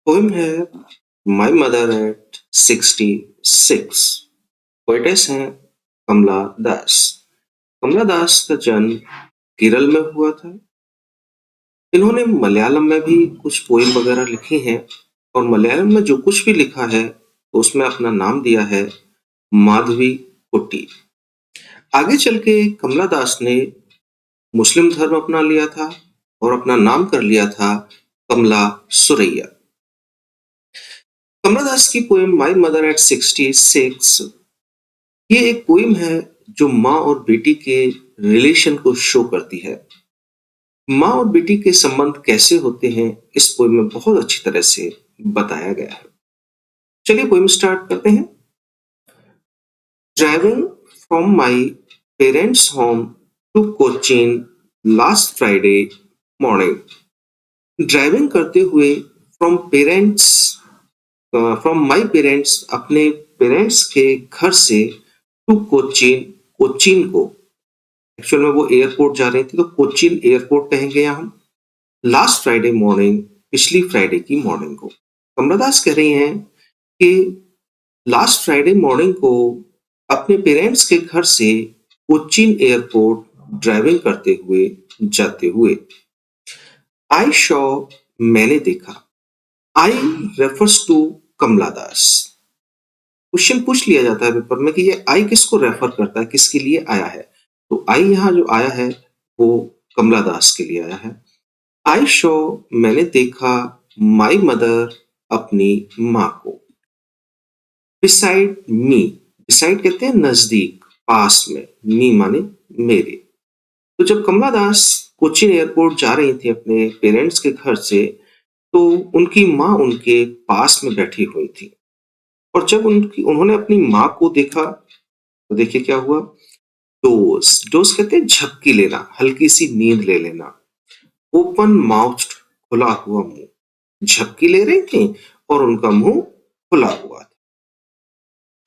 Poem है my mother eight 66। Poetess हैं कमला दास। कमला दास का जन्म केरल में हुआ था। इन्होंने मलयालम में भी कुछ पोएम वगैरह लिखी हैं और मलयालम में जो कुछ भी लिखा है तो उसमें अपना नाम दिया है माधवी कुट्टी। आगे चल के कमला दास ने मुस्लिम धर्म अपना लिया था और अपना नाम कर लिया था कमला सुरैया। कमला दास की पोएम माई मदर एट 66 ये एक पोएम है जो माँ और बेटी के रिलेशन को शो करती है। माँ और बेटी के संबंध कैसे होते हैं इस पोएम में बहुत अच्छी तरह से बताया गया है। चलिए पोएम स्टार्ट करते हैं। Driving from my parents home to Cochin last Friday morning. Driving करते हुए फ्रॉम माई पेरेंट्स अपने पेरेंट्स के घर से टू कोचीन, कोचीन को एक्चुअल में वो एयरपोर्ट जा रही थी तो कोचीन एयरपोर्ट कहेंगे यहाँ हम। लास्ट फ्राइडे मॉर्निंग, पिछली फ्राइडे की मॉर्निंग को। कमला दास कह रही हैं कि लास्ट फ्राइडे मॉर्निंग को अपने पेरेंट्स के घर से कोचीन एयरपोर्ट ड्राइविंग करते हुए जाते हुए आई शॉ, मैंने देखा। I refers to Kamala Das. Question पूछ लिया जाता है पेपर में कि ये आई किसको रेफर करता है, किसके लिए आया है। तो आई यहाँ जो आया है वो कमला दास के लिए आया है। आई शो, मैंने देखा, माई मदर, अपनी माँ को। बिसाइड मी, बिसाइड कहते हैं नजदीक, पास में, मी माने मेरे। तो जब कमला दास कोचीन एयरपोर्ट जा रही थी अपने पेरेंट्स के घर से तो उनकी माँ उनके पास में बैठी हुई थी और जब उन्होंने अपनी माँ को देखा तो देखिए क्या हुआ। डोज, डोज कहते हैं झपकी लेना, हल्की सी नींद ले लेना। ओपन माउथ, खुला हुआ मुंह। झपकी ले रही थी और उनका मुंह खुला हुआ था।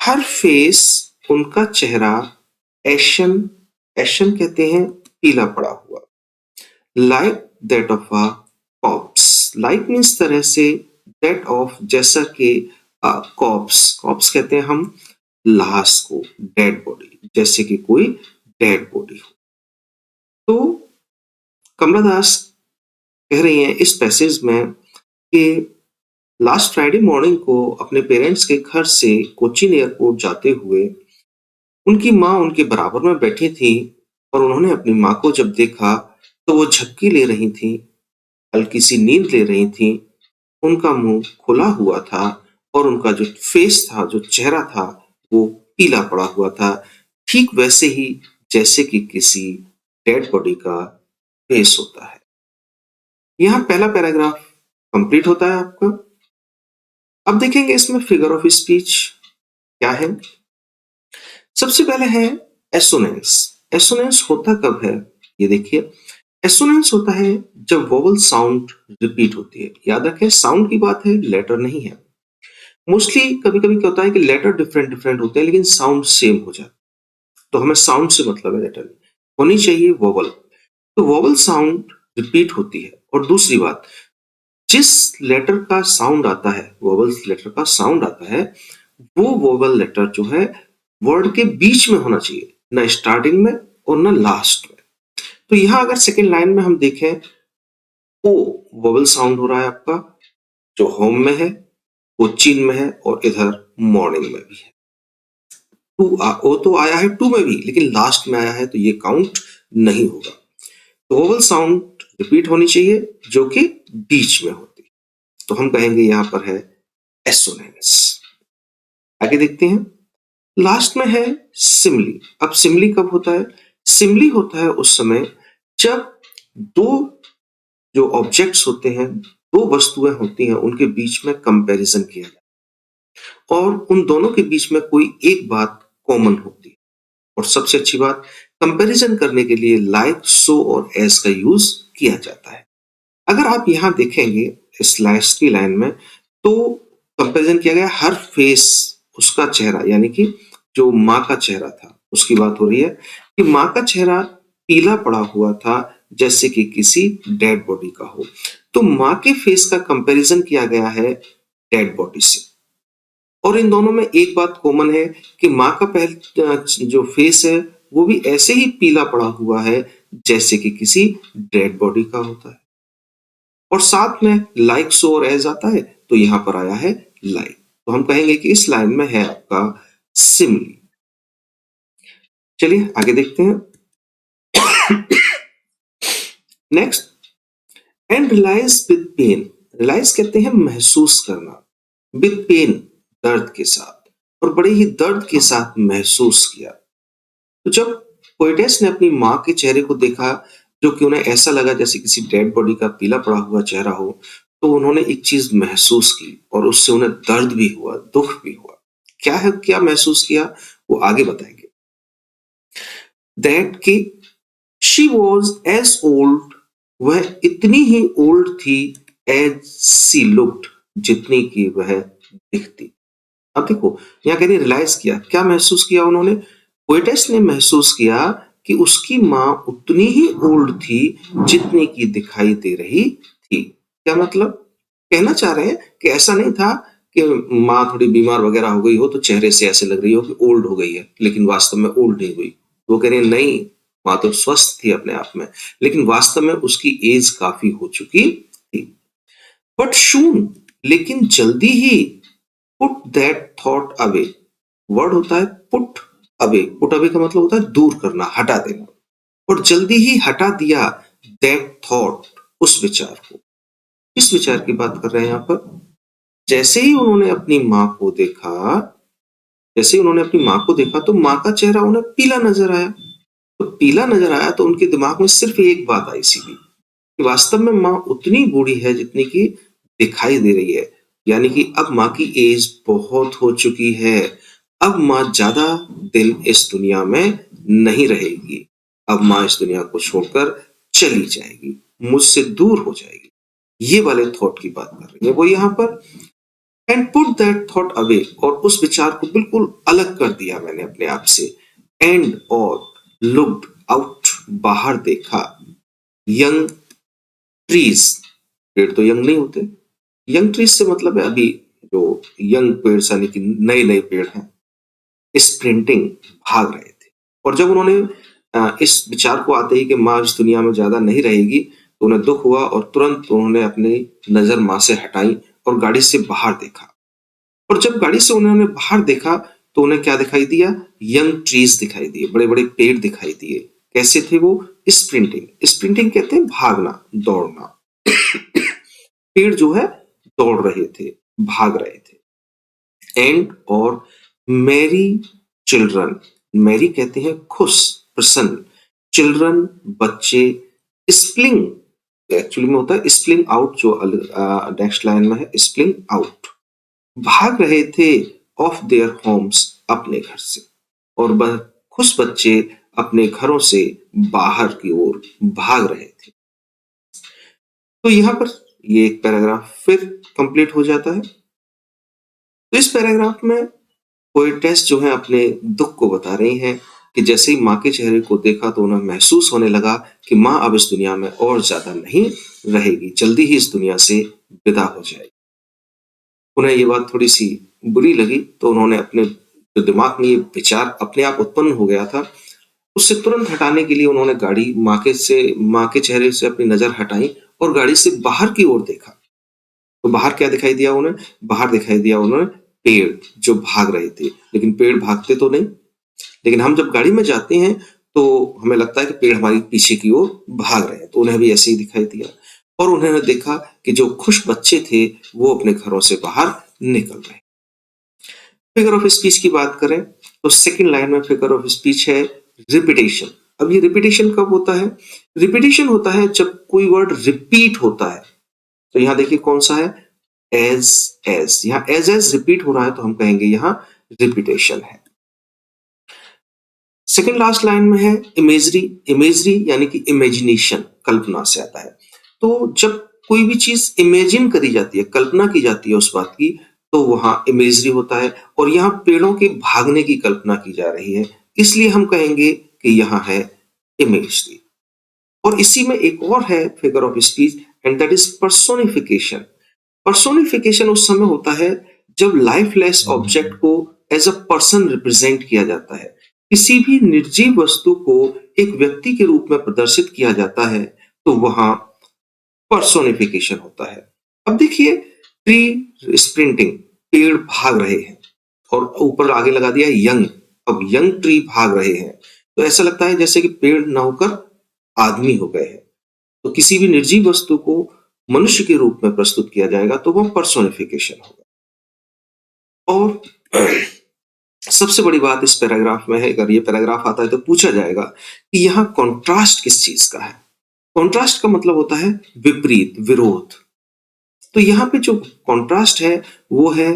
हर फेस, उनका चेहरा, एशन, एशन कहते हैं पीला पड़ा हुआ। Like that of a cops, like means तरह से, दैट ऑफ जैसा कि, कॉप्स, कॉप्स कहते हैं हम लाश को, डेड बॉडी, जैसे कि कोई डेड बॉडी हो। तो कमला दास कह रही हैं इस पैसेज में कि लास्ट फ्राइडे मॉर्निंग को अपने पेरेंट्स के घर से कोचीन एयरपोर्ट जाते हुए उनकी माँ उनके बराबर में बैठी थी और उन्होंने अपनी माँ को जब देखा तो वो झपकी ले रही थी, हल्की सी नींद ले रही थी। उनका मुंह खुला हुआ था और उनका जो फेस था, जो चेहरा था, वो पीला पड़ा हुआ था, ठीक वैसे ही जैसे कि किसी डेड बॉडी का फेस होता है। यहाँ पहला पैराग्राफ कंप्लीट होता है आपका। अब देखेंगे इसमें फिगर ऑफ स्पीच क्या है। सबसे पहले है एसोनेंस। एसोनेंस होता कब है ये देखिए। एसोनेंस होता है जब वोवल साउंड रिपीट होती है। याद रखें साउंड की बात है, लेटर नहीं है। मोस्टली कभी कभी क्या होता है कि लेटर डिफरेंट डिफरेंट होते हैं लेकिन साउंड सेम हो जाता है, तो हमें साउंड से मतलब है, लेटर होनी चाहिए वोवल। तो वोवल साउंड रिपीट होती है। और दूसरी बात, जिस लेटर का साउंड आता है, वोवल लेटर का साउंड आता है, वो वोवल लेटर जो है वर्ड के बीच में होना चाहिए, ना स्टार्टिंग में और ना लास्ट में। तो यहां अगर सेकेंड लाइन में हम देखें, ओ वोवल साउंड हो रहा है आपका, जो होम में है, कोचीन में है और इधर मॉर्निंग में भी है। टू ओ तो आया है टू में भी, लेकिन लास्ट में आया है तो ये काउंट नहीं होगा। तो वोवल साउंड रिपीट होनी चाहिए जो कि बीच में होती है, तो हम कहेंगे यहां पर है एसोनेंस। आगे देखते हैं, लास्ट में है सिमली। अब सिमली कब होता है? सिमली होता है उस समय जब दो जो ऑब्जेक्ट्स होते हैं, दो वस्तुएं होती हैं, उनके बीच में कंपैरिजन किया जाए और उन दोनों के बीच में कोई एक बात कॉमन होती है। और सबसे अच्छी बात, कंपैरिजन करने के लिए लाइक, सो और एज का यूज किया जाता है। अगर आप यहां देखेंगे इस लास्ट की लाइन में तो कंपैरिजन किया गया हर फेस, उसका चेहरा, यानी कि जो माँ का चेहरा था उसकी बात हो रही है कि माँ का चेहरा पीला पड़ा हुआ था, जैसे कि किसी डेड बॉडी का हो। तो माँ के फेस का कंपैरिजन किया गया है डेड बॉडी से, और इन दोनों में एक बात कॉमन है कि माँ का जो फेस है वो भी ऐसे ही पीला पड़ा हुआ है जैसे कि किसी डेड बॉडी का होता है। और साथ में लाइक सो और एज आता है तो यहाँ पर आया है लाइक, तो हम कहेंगे कि इस लाइन में है आपका सिमिली। चलिए आगे देखते हैं। Next, and realise with pain. Realise कहते हैं महसूस करना, विद पेन दर्द के साथ, और बड़े ही दर्द के साथ महसूस किया। तो जब पोएटेस ने अपनी माँ के चेहरे को देखा, जो कि उन्हें ऐसा लगा जैसे किसी डेड बॉडी का पीला पड़ा हुआ चेहरा हो, तो उन्होंने एक चीज महसूस की और उससे उन्हें दर्द भी हुआ, दुख भी हुआ। क्या है, क्या महसूस किया, वो आगे बताएंगे। दैट की शी वॉज एज ओल्ड, वह इतनी ही ओल्ड थी, एज सी लुक्ड, जितनी की वह दिखती। अब देखो यहाँ कह रही रियलाइज किया, क्या महसूस किया उन्होंने, पोएटेस ने महसूस किया कि उसकी माँ उतनी ही ओल्ड थी जितनी की दिखाई दे रही थी। क्या मतलब, कहना चाह रहे हैं कि ऐसा नहीं था कि माँ थोड़ी बीमार वगैरह हो गई हो तो चेहरे से ऐसे लग रही हो कि ओल्ड हो गई है, लेकिन वास्तव में ओल्ड नहीं हुई। वो कह रहे हैं नहीं, माँ तो स्वस्थ थी अपने आप में, लेकिन वास्तव में उसकी एज काफी हो चुकी थी। बट शून, लेकिन जल्दी ही, put that thought away. Word होता है पुट अवे, पुट अवे का मतलब होता है दूर करना, हटा देना, और जल्दी ही हटा दिया दैट थॉट, उस विचार को। किस विचार की बात कर रहे हैं यहाँ पर, जैसे ही उन्होंने अपनी माँ को देखा, जैसे ही उन्होंने अपनी माँ को देखा तो माँ का चेहरा उन्हें पीला नजर आया। तो पीला नजर आया तो उनके दिमाग में सिर्फ एक बात आई सीधी, कि वास्तव में माँ उतनी बूढ़ी है जितनी की दिखाई दे रही है, यानी कि अब माँ की एज बहुत हो चुकी है। अब माँ ज्यादा दिन इस दुनिया में नहीं रहेगी, अब माँ इस दुनिया को छोड़कर चली जाएगी, मुझसे दूर हो जाएगी। ये वाले थॉट की बात कर रही है वो यहाँ पर। And put that thought away, और उस विचार को बिल्कुल अलग कर दिया मैंने अपने आप से। एंड और लुक्ड आउट, बाहर देखा, यंग ट्रीज, पेड़ तो यंग नहीं होते, यंग ट्रीज से मतलब है अभी जो यंग पेड़ यानी कि नए नए पेड़ हैं, स्प्रिंटिंग, भाग रहे थे। और जब उन्होंने इस विचार को आते ही कि माँ इस दुनिया में ज्यादा नहीं रहेगी, तो उन्हें दुख हुआ और तुरंत उन्होंने अपनी नजर माँ से हटाई और गाड़ी से बाहर देखा। और जब गाड़ी से उन्होंने बाहर देखा तो उन्हें क्या दिखाई दिया, यंग ट्रीज दिखाई दिए, बड़े बड़े पेड़ दिखाई दिए। कैसे थे वो, स्प्रिंटिंग, स्प्रिंटिंग कहते हैं भागना, दौड़ना। पेड़ जो है दौड़ रहे थे, भाग रहे थे। एंड और मैरी चिल्ड्रन, मैरी कहते हैं खुश, प्रसन्न, चिल्ड्रन बच्चे, स्प्लिंग एक्चुअली में होता है स्प्लिंग आउट, जो नेक्स्ट लाइन में है स्प्लिंग आउट, भाग रहे थे ऑफ देयर होम्स, अपने घर से, और खुश बच्चे अपने घरों से बाहर की ओर भाग रहे थे। तो यहाँ पर ये एक पैराग्राफ फिर कंप्लीट हो जाता है। तो इस पैराग्राफ में पोएटेस जो है अपने दुख को बता रही हैं कि जैसे ही माँ के चेहरे को देखा तो उन्हें महसूस होने लगा कि माँ अब इस दुनिया में और ज्यादा नहीं रहेगी, जल्दी ही इस दुनिया से विदा हो जाएगी। उन्हें ये बात थोड़ी सी बुरी लगी, तो उन्होंने अपने जो दिमाग में ये विचार अपने आप उत्पन्न हो गया था, उससे तुरंत हटाने के लिए उन्होंने गाड़ी माँ के चेहरे से अपनी नजर हटाई और गाड़ी से बाहर की ओर देखा। तो बाहर क्या दिखाई दिया उन्हें, बाहर दिखाई दिया उन्हें पेड़ जो भाग रहे थे, लेकिन पेड़ भागते तो नहीं। लेकिन हम जब गाड़ी में जाते हैं तो हमें लगता है कि पेड़ हमारी पीछे की ओर भाग रहे हैं, तो उन्हें भी ऐसे ही दिखाई दिया। और उन्होंने देखा कि जो खुश बच्चे थे वो अपने घरों से बाहर निकल रहे। फिगर ऑफ स्पीच की बात करें तो सेकंड लाइन में फिगर ऑफ स्पीच है रिपीटेशन। अब ये रिपीटेशन कब होता है, रिपीटेशन होता है जब कोई वर्ड रिपीट होता है। तो यहाँ देखिए कौन सा है, एज यहाँ एज रिपीट हो रहा है तो हम कहेंगे यहाँ रिपीटेशन है। सेकंड लास्ट लाइन में है इमेजरी, इमेजरी यानी कि इमेजिनेशन, कल्पना से आता है। तो जब कोई भी चीज इमेजिन करी जाती है, कल्पना की जाती है उस बात की, तो वहां इमेजरी होता है। और यहाँ पेड़ों के भागने की कल्पना की जा रही है, इसलिए हम कहेंगे कि यहाँ है इमेजरी। और इसी में एक और है figure of speech, and that is personification. Personification उस समय होता है जब लाइफलेस ऑब्जेक्ट को एज अ पर्सन रिप्रेजेंट किया जाता है। किसी भी निर्जीव वस्तु को एक व्यक्ति के रूप में प्रदर्शित किया जाता है, तो वहां पर्सोनिफिकेशन होता है। अब देखिए, ट्री स्प्रिंटिंग, पेड़ भाग रहे हैं, और ऊपर आगे लगा दिया यंग। अब यंग ट्री भाग रहे हैं, तो ऐसा लगता है जैसे कि पेड़ न होकर आदमी हो गए हैं। तो किसी भी निर्जीव वस्तु को मनुष्य के रूप में प्रस्तुत किया जाएगा तो वह पर्सोनिफिकेशन होगा। और सबसे बड़ी बात इस पैराग्राफ में है, अगर ये पैराग्राफ आता है तो पूछा जाएगा कि यहाँ कॉन्ट्रास्ट किस चीज का है। कॉन्ट्रास्ट का मतलब होता है विपरीत, विरोध। तो यहाँ पे जो कॉन्ट्रास्ट है वो है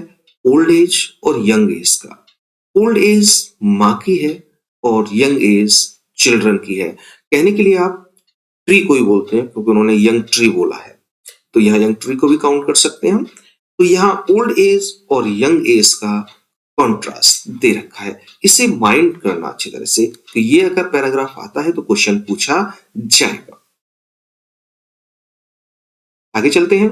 ओल्ड एज और यंग एज का। ओल्ड एज माँ की है और यंग एज चिल्ड्रन की है। कहने के लिए आप ट्री को ही बोलते हैं क्योंकि उन्होंने यंग ट्री बोला है, तो यहाँ यंग ट्री को भी काउंट कर सकते हैं हम। तो यहाँ ओल्ड एज और यंग एज का कॉन्ट्रास्ट दे रखा है। इसे माइंड करना अच्छी तरह से, तो ये अगर पैराग्राफ आता है तो क्वेश्चन पूछा जाएगा। आगे चलते हैं।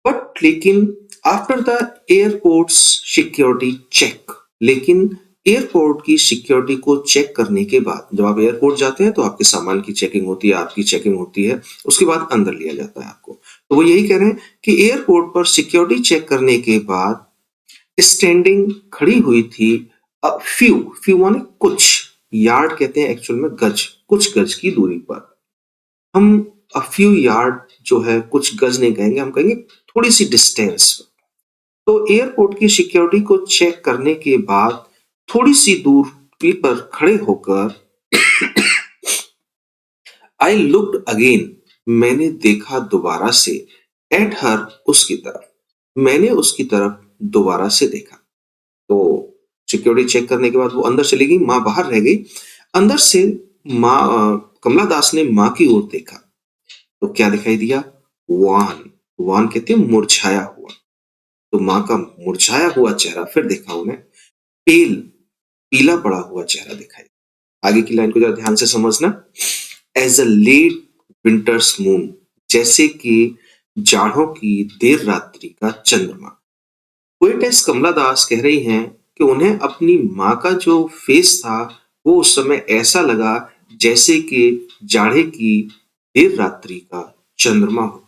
बट लेकिन after the airports security check, लेकिन एयरपोर्ट की सिक्योरिटी को चेक करने के बाद, जब आप एयरपोर्ट जाते हैं तो आपके सामान की चेकिंग होती है, आपकी चेकिंग होती है, उसके बाद अंदर लिया जाता है आपको। तो वो यही कह रहे हैं कि एयरपोर्ट पर सिक्योरिटी चेक करने के बाद स्टैंडिंग खड़ी हुई थी फ्यू, फ्यू माने कुछ, यार्ड कहते हैं एक्चुअल में गज, कुछ गज की दूरी पर। हम अ फ्यू यार्ड जो है कुछ गज नहीं कहेंगे, हम कहेंगे थोड़ी सी डिस्टेंस। तो एयरपोर्ट की सिक्योरिटी को चेक करने के बाद थोड़ी सी दूरी पर खड़े होकर आई लुक्ड अगेन, मैंने देखा दोबारा से, एट हर, उसकी तरफ, मैंने उसकी तरफ दोबारा से देखा। तो सिक्योरिटी चेक करने के बाद वो अंदर चली गई, माँ बाहर रह गई। अंदर से कमला दास ने माँ की ओर देखा, तो क्या दिखाई दिया? वान, वान कहते हैं मुरझाया हुआ। तो माँ का मुरझाया हुआ चेहरा फिर देखा उन्हें, पेल, पीला पड़ा हुआ चेहरा दिखाई। आगे की लाइन को जरा ध्यान से समझना। As a late winter's moon, जैसे कि जाड़ों की देर रात्रि का चंद्रमा। पोएटेस कमला दास कह रही हैं कि उन्हें अपनी माँ का जो फेस था वो उस समय ऐसा लगा जैसे कि जाड़े की देर रात्रि का चंद्रमा हो।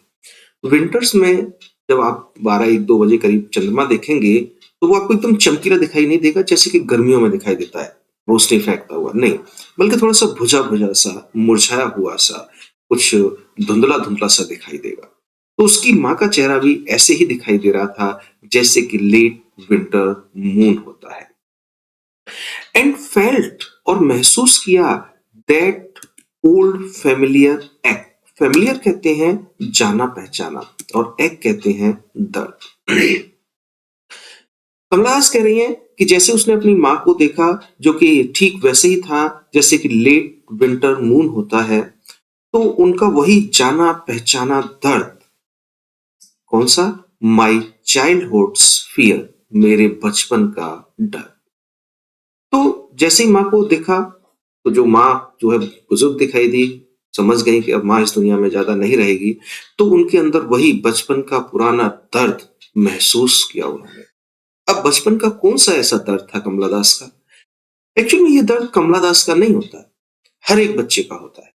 विंटर्स में जब आप 12-1-2 बजे करीब चंद्रमा देखेंगे तो वो आपको एकदम चमकीला दिखाई नहीं देगा जैसे कि गर्मियों में दिखाई देता है, रोशनी फेंकता हुआ नहीं, बल्कि थोड़ा सा भुजा भुजा सा, मुरझाया हुआ सा, कुछ धुंधला धुंधला सा दिखाई देगा। तो उसकी माँ का चेहरा भी ऐसे ही दिखाई दे रहा था जैसे कि लेट विंटर मून होता है। एंड फेल्ट, और महसूस किया, that old familiar act. Familiar कहते हैं जाना पहचाना, और एक्ट कहते हैं दर्द। कमलास कह रही हैं कि जैसे उसने अपनी माँ को देखा जो कि ठीक वैसे ही था जैसे कि लेट विंटर मून होता है, तो उनका वही जाना पहचाना दर्द, कौन सा? माई चाइल्डहुड्स फियर, मेरे बचपन का डर। तो जैसे ही माँ को देखा तो जो माँ जो है बुजुर्ग दिखाई दी, समझ गई कि अब माँ इस दुनिया में ज्यादा नहीं रहेगी, तो उनके अंदर वही बचपन का पुराना दर्द महसूस किया उन्होंने। अब बचपन का कौन सा ऐसा दर्द था कमला दास का? एक्चुअली में ये दर्द कमला दास का नहीं होता है, हर एक बच्चे का होता है।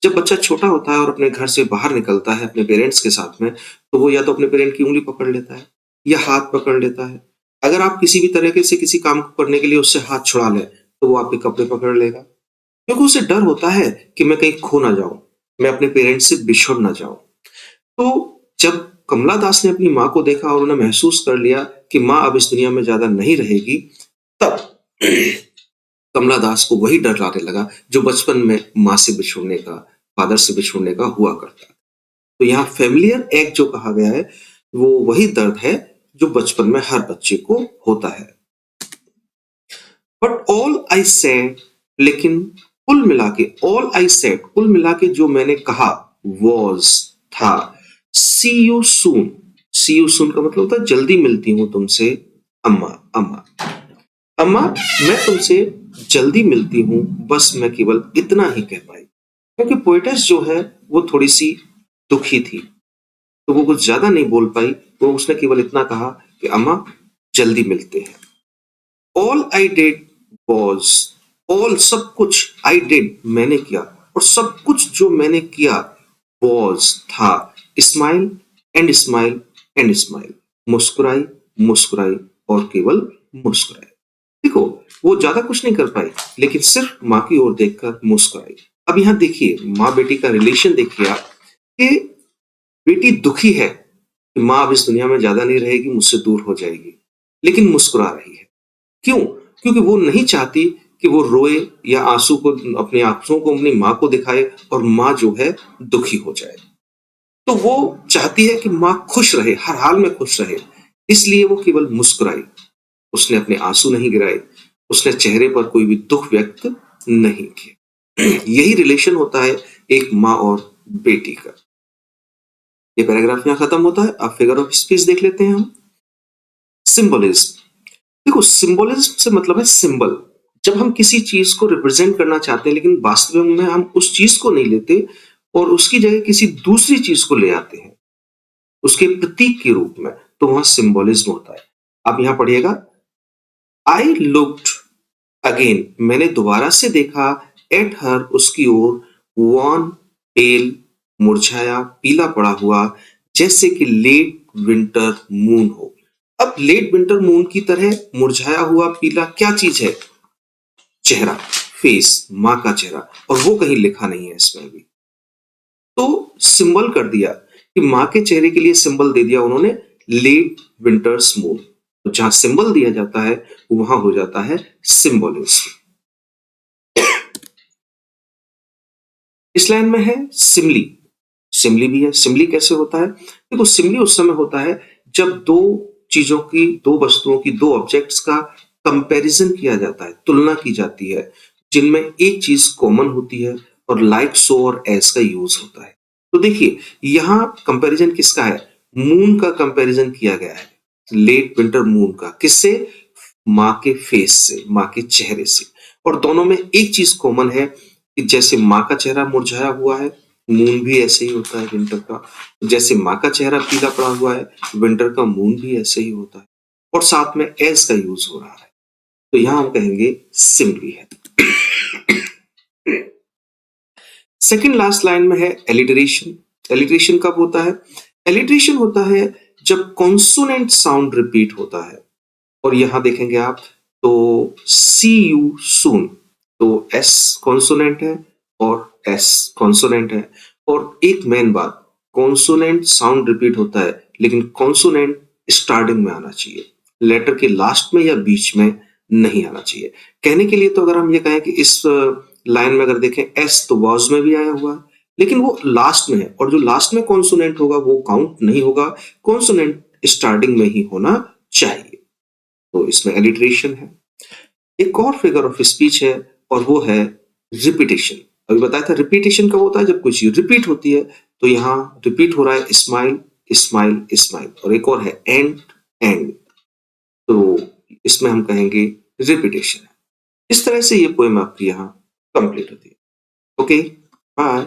जब बच्चा छोटा होता है और अपने घर से बाहर निकलता है अपने पेरेंट्स के साथ में, तो वो या तो अपने पेरेंट की उंगली पकड़ लेता है या हाथ पकड़ लेता है। अगर आप किसी भी तरीके से किसी काम को करने के लिए उससे हाथ छुड़ा लें तो वो आपके कपड़े पकड़ लेगा, क्योंकि उसे डर होता है कि मैं कहीं खो ना जाऊं, मैं अपने पेरेंट्स से बिछड़ ना जाऊं। तो जब कमला दास ने अपनी माँ को देखा और उन्हें महसूस कर लिया कि माँ अब इस दुनिया में ज्यादा नहीं रहेगी, तब कमला दास को वही डर लाने लगा जो बचपन में माँ से बिछुड़ने का, फादर से बिछुड़ने का हुआ करता। तो यहाँ फेमिलियर एक्ट जो कहा गया है वो वही दर्द है जो बचपन में हर बच्चे को होता है। बट ऑल आई सेड, लेकिन कुल मिला के, ऑल आई सेड, कुल मिला के जो मैंने कहा, वॉज, था, सी you soon, C you soon का मतलब होता है जल्दी मिलती हूं तुमसे, अम्मा, अम्मा, अम्मा मैं तुमसे जल्दी मिलती हूं, बस मैं केवल इतना ही कह पाई। क्योंकि पोएटेस जो है वो थोड़ी सी दुखी थी, तो वो कुछ ज्यादा नहीं बोल पाई। तो उसने केवल इतना कहा कि अम्मा जल्दी मिलते हैं। All I did was, all सब कुछ, आई डिड मैंने किया, और सब कुछ जो मैंने किया वॉज था, smile and smile and smile, मुस्कुराई मुस्कुराई और केवल मुस्कुराई। देखो, वो ज्यादा कुछ नहीं कर पाई, लेकिन सिर्फ माँ की ओर देखकर मुस्कुराई। अब यहाँ देखिए, माँ बेटी का रिलेशन देखिए आप, कि बेटी दुखी है कि माँ अब इस दुनिया में ज्यादा नहीं रहेगी, मुझसे दूर हो जाएगी, लेकिन मुस्कुरा रही है। क्यों? क्योंकि वो नहीं चाहती कि वो रोए या आंसू को, अपनी आंसुओं को अपनी माँ को दिखाए और माँ जो है दुखी हो जाए। तो वो चाहती है कि माँ खुश रहे, हर हाल में खुश रहे, इसलिए वो केवल मुस्कुराई। उसने अपने आंसू नहीं गिराए, उसने चेहरे पर कोई भी दुख व्यक्त नहीं किया। यही रिलेशन होता है एक माँ और बेटी का। ये पैराग्राफ यहाँ खत्म होता है। अब फिगर ऑफ स्पीच देख लेते हैं हम। सिंबलिज्म। देखो, सिंबलिज्म से मतलब है सिंबल। जब हम किसी चीज को रिप्रेजेंट करना चाहते हैं, लेकिन वास्तव में हम उस चीज को नहीं लेते और उसकी जगह किसी दूसरी चीज को ले आते हैं उसके प्रतीक के रूप में, तो वहां सिंबलिज्म होता है। अब यहां पढ़िएगा, आई लुक्ड अगेन, मैंने दोबारा से देखा, एट हर, उसकी ओर, वन पेल, मुरझाया पीला पड़ा हुआ, जैसे कि लेट विंटर मून हो। अब लेट विंटर मून की तरह मुरझाया हुआ पीला क्या चीज है? चेहरा, फेस, माँ का चेहरा, और वो कहीं लिखा नहीं है इसमें भी। तो सिंबल कर दिया कि माँ के चेहरे के लिए सिंबल दे दिया उन्होंने, लेट विंटर्स मून। तो जहां सिंबल दिया जाता है वहां हो जाता है सिंबलिज्म। इस लाइन में है सिमली। सिमली भी है। सिमली कैसे होता है? देखो, सिमली उस समय होता है जब दो चीजों की, दो वस्तुओं की, दो ऑब्जेक्ट्स का कंपैरिजन किया जाता है, तुलना की जाती है, जिनमें एक चीज कॉमन होती है और लाइक, सो और एस का यूज होता है। तो देखिए, यहाँ कंपैरिजन किसका है? मून का कंपैरिजन किया गया है, लेट विंटर मून का। किससे? माँ के फेस से, माँ के चेहरे से। और दोनों में एक चीज कॉमन है कि जैसे माँ का चेहरा मुरझाया हुआ है, मून भी ऐसे ही होता है विंटर का। जैसे माँ का चेहरा पीला पड़ा हुआ है, विंटर का मून भी ऐसे ही होता है। और साथ में एस का यूज हो रहा है, तो यहां हम कहेंगे सिमली है। सेकंड लास्ट लाइन में है एलिटरेशन। एलिटरेशन कब होता है? एलिटरेशन होता है जब कॉन्सोनेंट साउंड रिपीट होता है। और यहां देखेंगे आप, तो सी यू सून, तो एस कॉन्सोनेंट है और एस कॉन्सोनेंट है। और एक मेन बात, कॉन्सोनेंट साउंड रिपीट होता है, लेकिन कॉन्सोनेंट स्टार्टिंग में आना चाहिए, लेटर के लास्ट में या बीच में नहीं आना चाहिए। कहने के लिए तो अगर हम ये कहें कि इस लाइन में अगर देखें, एस तो वॉज में भी आया हुआ है, लेकिन वो लास्ट में है, और जो लास्ट में कॉन्सोनेंट होगा वो काउंट नहीं होगा, कॉन्सोनेंट स्टार्टिंग में ही होना चाहिए। तो इसमें एलिट्रेशन है। एक और फिगर ऑफ स्पीच है, और वो है रिपीटेशन। अभी बताया था रिपीटेशन कब होता है? जब कुछ रिपीट होती है। तो यहाँ रिपीट हो रहा है, स्माइल स्माइल स्माइल, और एक और है एंड एंड। तो इसमें हम कहेंगे रिपीटेशन है। इस तरह से ये पोएम आपकी यहाँ कंप्लीट होती है। Okay, bye.